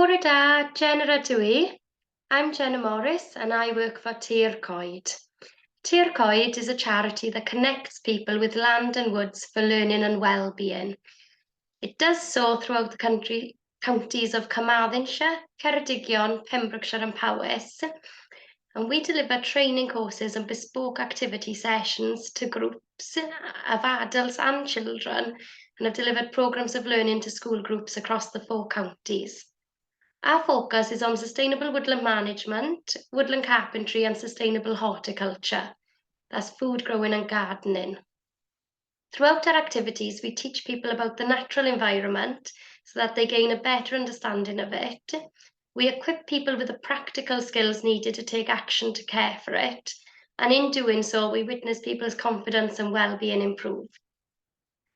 Bore da, Jenna Dwi. I'm Jenna Morris and I work for Tir Coed. Tir Coed is a charity that connects people with land and woods for learning and well-being. It does so throughout the counties of Carmarthenshire, Ceredigion, Pembrokeshire and Powys. And we deliver training courses and bespoke activity sessions to groups of adults and children, and have delivered programmes of learning to school groups across the 4 counties. Our focus is on sustainable woodland management, woodland carpentry and sustainable horticulture. That's food growing and gardening. Throughout our activities, we teach people about the natural environment so that they gain a better understanding of it. We equip people with the practical skills needed to take action to care for it. And in doing so, we witness people's confidence and well-being improve.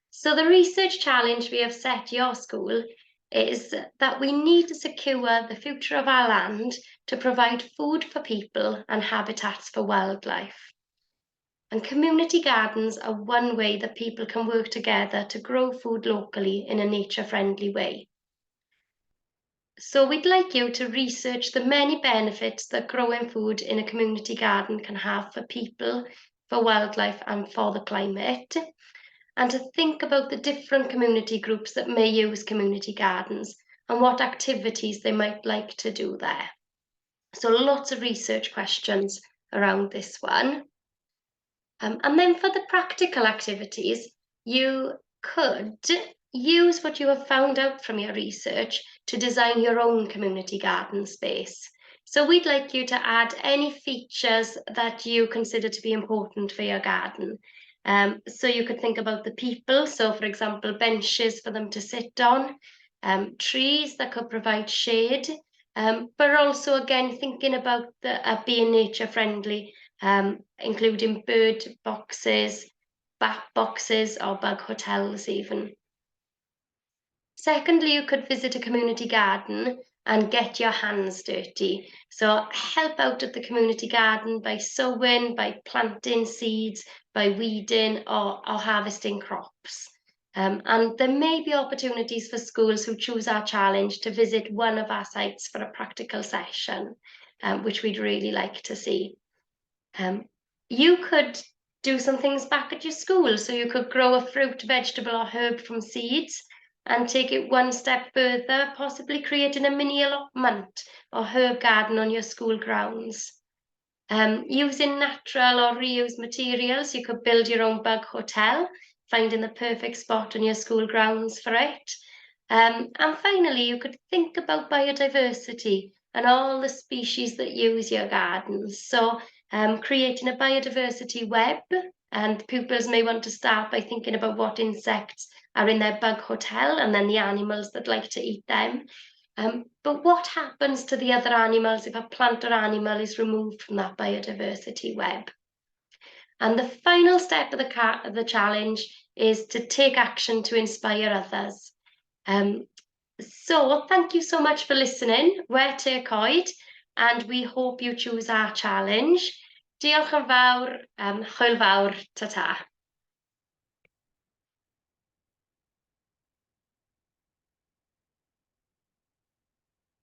So the research challenge we have set your school is that we need to secure the future of our land to provide food for people and habitats for wildlife. And community gardens are one way that people can work together to grow food locally in a nature-friendly way. So we'd like you to research the many benefits that growing food in a community garden can have for people, for wildlife and for the climate, and to think about the different community groups that may use community gardens and what activities they might like to do there. So lots of research questions around this one. And then for the practical activities, you could use what you have found out from your research to design your own community garden space. So we'd like you to add any features that you consider to be important for your garden. So you could think about the people, so for example, benches for them to sit on, trees that could provide shade, but also again thinking about being nature friendly, including bird boxes, bat boxes or bug hotels even. Secondly, you could visit a community garden and get your hands dirty. So help out at the community garden by sowing, by planting seeds, by weeding or harvesting crops. And there may be opportunities for schools who choose our challenge to visit one of our sites for a practical session, which we'd really like to see. You could do some things back at your school. So you could grow a fruit, vegetable or herb from seeds and take it one step further, possibly creating a mini allotment or herb garden on your school grounds. Using natural or reused materials, you could build your own bug hotel, finding the perfect spot on your school grounds for it. And finally, you could think about biodiversity and all the species that use your gardens. So creating a biodiversity web, and pupils may want to start by thinking about what insects are in their bug hotel and then the animals that like to eat them. But what happens to the other animals if a plant or animal is removed from that biodiversity web? And the final step of the challenge is to take action to inspire others. So thank you so much for listening. We're Tir Coed, and we hope you choose our challenge. Diolch yn fawr, hwyl fawr, ta-ta.